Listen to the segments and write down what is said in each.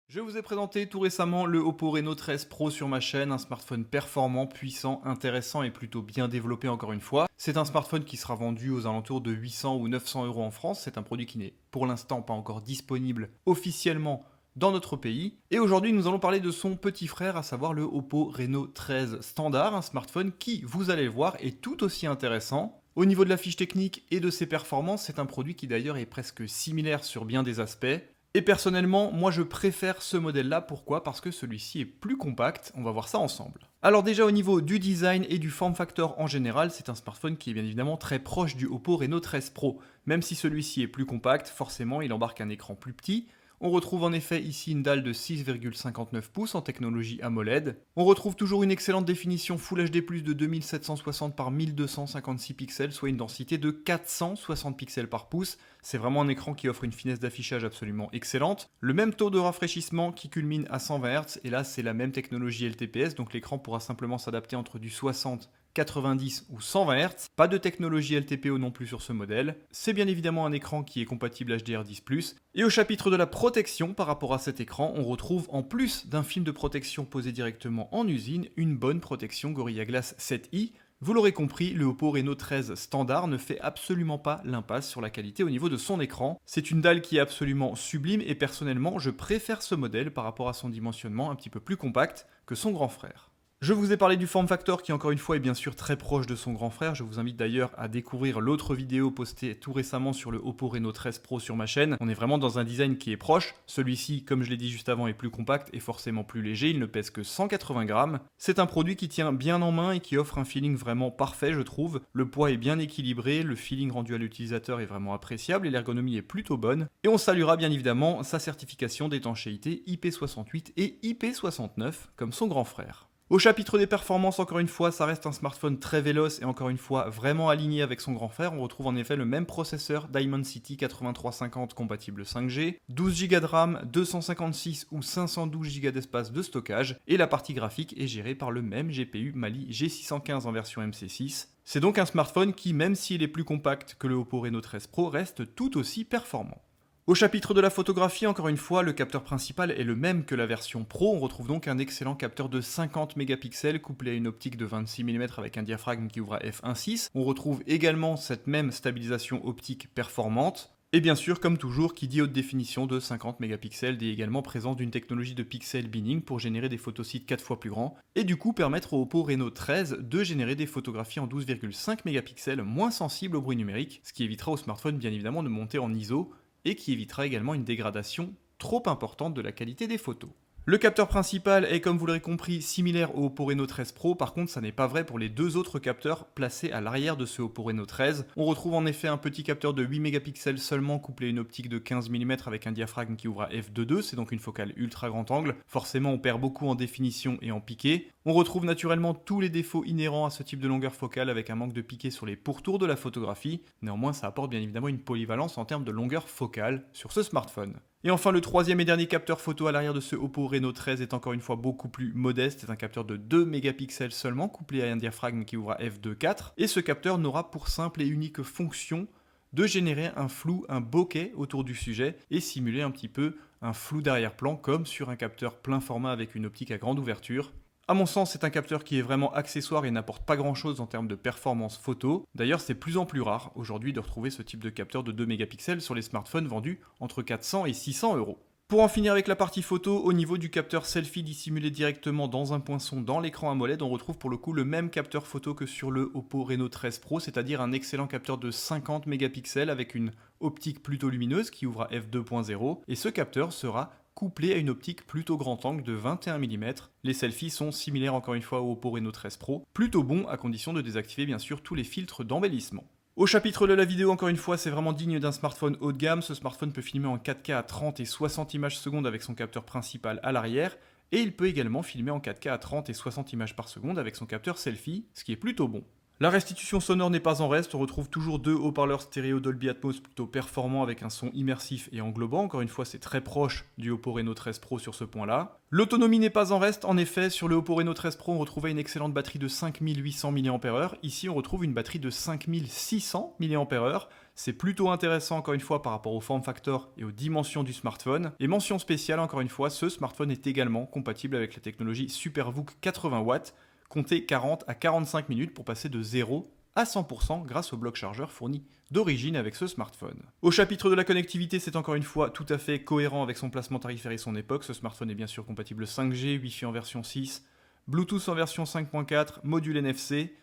Je vous ai présenté tout récemment le Oppo Reno 13 Pro sur ma chaîne, un smartphone performant, puissant, intéressant et plutôt bien développé encore une fois. C'est un smartphone qui sera vendu aux alentours de 800 ou 900 euros en France, c'est un produit qui n'est pour l'instant pas encore disponible officiellement dans notre pays. Et aujourd'hui nous allons parler de son petit frère, à savoir le Oppo Reno 13 Standard, un smartphone qui, vous allez le voir, est tout aussi intéressant. Au niveau de la fiche technique et de ses performances, c'est un produit qui d'ailleurs est presque similaire sur bien des aspects. Et personnellement, moi je préfère ce modèle-là. Pourquoi? Parce que celui-ci est plus compact. On va voir ça ensemble. Alors déjà au niveau du design et du form factor en général, c'est un smartphone qui est bien évidemment très proche du Oppo Reno 13 Pro. Même si celui-ci est plus compact, forcément il embarque un écran plus petit. On retrouve en effet ici une dalle de 6,59 pouces en technologie AMOLED. On retrouve toujours une excellente définition Full HD+, de 2760 par 1256 pixels, soit une densité de 460 pixels par pouce. C'est vraiment un écran qui offre une finesse d'affichage absolument excellente. Le même taux de rafraîchissement qui culmine à 120 Hz, et là c'est la même technologie LTPS, donc l'écran pourra simplement s'adapter entre du 60, 90 ou 120 Hz. Pas de technologie LTPO non plus sur ce modèle. C'est bien évidemment un écran qui est compatible HDR10+. Et au chapitre de la protection par rapport à cet écran, on retrouve en plus d'un film de protection posé directement en usine, une bonne protection Gorilla Glass 7i. Vous l'aurez compris, le Oppo Reno 13 Standard ne fait absolument pas l'impasse sur la qualité au niveau de son écran. C'est une dalle qui est absolument sublime et personnellement, je préfère ce modèle par rapport à son dimensionnement un petit peu plus compact que son grand frère. Je vous ai parlé du form factor qui encore une fois est bien sûr très proche de son grand frère. Je vous invite d'ailleurs à découvrir l'autre vidéo postée tout récemment sur le Oppo Reno 13 Pro sur ma chaîne. On est vraiment dans un design qui est proche. Celui-ci, comme je l'ai dit juste avant, est plus compact et forcément plus léger. Il ne pèse que 180 grammes. C'est un produit qui tient bien en main et qui offre un feeling vraiment parfait, je trouve. Le poids est bien équilibré, le feeling rendu à l'utilisateur est vraiment appréciable et l'ergonomie est plutôt bonne. Et on saluera bien évidemment sa certification d'étanchéité IP68 et IP69 comme son grand frère. Au chapitre des performances, encore une fois, ça reste un smartphone très véloce et encore une fois vraiment aligné avec son grand frère. On retrouve en effet le même processeur Dimensity 8350 compatible 5G, 12 Go de RAM, 256 ou 512 Go d'espace de stockage, et la partie graphique est gérée par le même GPU Mali G615 en version MC6. C'est donc un smartphone qui, même s'il est plus compact que le Oppo Reno 13 Pro, reste tout aussi performant. Au chapitre de la photographie, encore une fois, le capteur principal est le même que la version Pro. On retrouve donc un excellent capteur de 50 mégapixels couplé à une optique de 26 mm avec un diaphragme qui ouvre à f1.6. On retrouve également cette même stabilisation optique performante. Et bien sûr, comme toujours, qui dit haute définition de 50 mégapixels dit également présence d'une technologie de pixel binning pour générer des photosites 4 fois plus grands et du coup permettre au Oppo Reno 13 de générer des photographies en 12,5 mégapixels moins sensibles au bruit numérique, ce qui évitera au smartphone bien évidemment de monter en ISO et qui évitera également une dégradation trop importante de la qualité des photos. Le capteur principal est, comme vous l'aurez compris, similaire au Oppo Reno 13 Pro, par contre ça n'est pas vrai pour les deux autres capteurs placés à l'arrière de ce Oppo Reno 13. On retrouve en effet un petit capteur de 8 mégapixels seulement couplé à une optique de 15 mm avec un diaphragme qui ouvre à f2.2, c'est donc une focale ultra grand angle. Forcément on perd beaucoup en définition et en piqué. On retrouve naturellement tous les défauts inhérents à ce type de longueur focale avec un manque de piqué sur les pourtours de la photographie. Néanmoins ça apporte bien évidemment une polyvalence en termes de longueur focale sur ce smartphone. Et enfin, le troisième et dernier capteur photo à l'arrière de ce Oppo Reno 13 est encore une fois beaucoup plus modeste. C'est un capteur de 2 mégapixels seulement, couplé à un diaphragme qui ouvre à f2.4. Et ce capteur n'aura pour simple et unique fonction de générer un flou, un bokeh autour du sujet et simuler un petit peu un flou d'arrière-plan comme sur un capteur plein format avec une optique à grande ouverture. A mon sens, c'est un capteur qui est vraiment accessoire et n'apporte pas grand chose en termes de performance photo. D'ailleurs, c'est plus en plus rare aujourd'hui de retrouver ce type de capteur de 2 mégapixels sur les smartphones vendus entre 400 et 600 euros. Pour en finir avec la partie photo, au niveau du capteur selfie dissimulé directement dans un poinçon dans l'écran AMOLED, on retrouve pour le coup le même capteur photo que sur le Oppo Reno 13 Pro, c'est-à-dire un excellent capteur de 50 mégapixels avec une optique plutôt lumineuse qui ouvre à f2.0, et ce capteur sera couplé à une optique plutôt grand angle de 21 mm. Les selfies sont similaires encore une fois au Oppo Reno 13 Pro, plutôt bon à condition de désactiver bien sûr tous les filtres d'embellissement. Au chapitre de la vidéo, encore une fois, c'est vraiment digne d'un smartphone haut de gamme. Ce smartphone peut filmer en 4K à 30 et 60 images secondes avec son capteur principal à l'arrière, et il peut également filmer en 4K à 30 et 60 images par seconde avec son capteur selfie, ce qui est plutôt bon. La restitution sonore n'est pas en reste, on retrouve toujours deux haut-parleurs stéréo Dolby Atmos plutôt performants avec un son immersif et englobant, encore une fois c'est très proche du Oppo Reno 13 Pro sur ce point-là. L'autonomie n'est pas en reste, en effet sur le Oppo Reno 13 Pro on retrouvait une excellente batterie de 5800 mAh, ici on retrouve une batterie de 5600 mAh, c'est plutôt intéressant encore une fois par rapport au form factor et aux dimensions du smartphone. Et mention spéciale encore une fois, ce smartphone est également compatible avec la technologie SuperVOOC 80W, comptez 40 à 45 minutes pour passer de 0 à 100% grâce au bloc chargeur fourni d'origine avec ce smartphone. Au chapitre de la connectivité, c'est encore une fois tout à fait cohérent avec son placement tarifaire et son époque. Ce smartphone est bien sûr compatible 5G, Wi-Fi en version 6, Bluetooth en version 5.4, module NFC.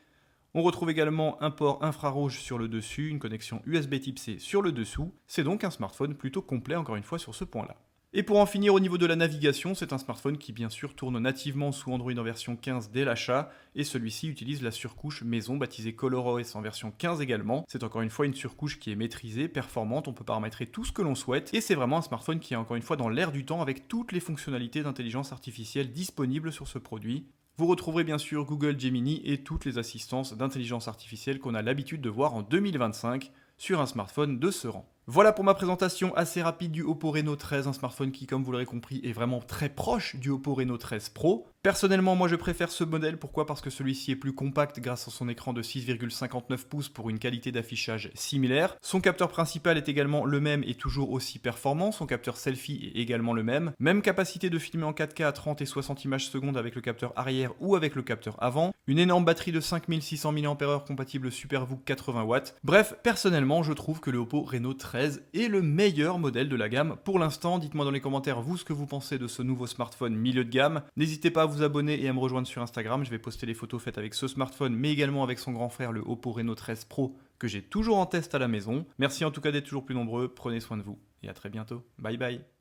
On retrouve également un port infrarouge sur le dessus, une connexion USB Type C sur le dessous. C'est donc un smartphone plutôt complet encore une fois sur ce point-là. Et pour en finir au niveau de la navigation, c'est un smartphone qui bien sûr tourne nativement sous Android en version 15 dès l'achat, et celui-ci utilise la surcouche maison baptisée ColorOS en version 15 également. C'est encore une fois une surcouche qui est maîtrisée, performante, on peut paramétrer tout ce que l'on souhaite, et c'est vraiment un smartphone qui est encore une fois dans l'air du temps avec toutes les fonctionnalités d'intelligence artificielle disponibles sur ce produit. Vous retrouverez bien sûr Google Gemini et toutes les assistances d'intelligence artificielle qu'on a l'habitude de voir en 2025 sur un smartphone de ce rang. Voilà pour ma présentation assez rapide du Oppo Reno 13, un smartphone qui, comme vous l'aurez compris, est vraiment très proche du Oppo Reno 13 Pro. Personnellement, moi je préfère ce modèle, pourquoi ? Parce que celui-ci est plus compact grâce à son écran de 6,59 pouces pour une qualité d'affichage similaire. Son capteur principal est également le même et toujours aussi performant, son capteur selfie est également le même. Même capacité de filmer en 4K à 30 et 60 images secondes avec le capteur arrière ou avec le capteur avant. Une énorme batterie de 5600 mAh compatible SuperVOOC 80W. Bref, personnellement, je trouve que le Oppo Reno 13 est le meilleur modèle de la gamme pour l'instant. Dites-moi dans les commentaires vous ce que vous pensez de ce nouveau smartphone milieu de gamme. N'hésitez pas à vous abonner et à me rejoindre sur Instagram, je vais poster les photos faites avec ce smartphone mais également avec son grand frère le Oppo Reno 13 Pro que j'ai toujours en test à la maison. Merci en tout cas d'être toujours plus nombreux, prenez soin de vous et à très bientôt. Bye bye.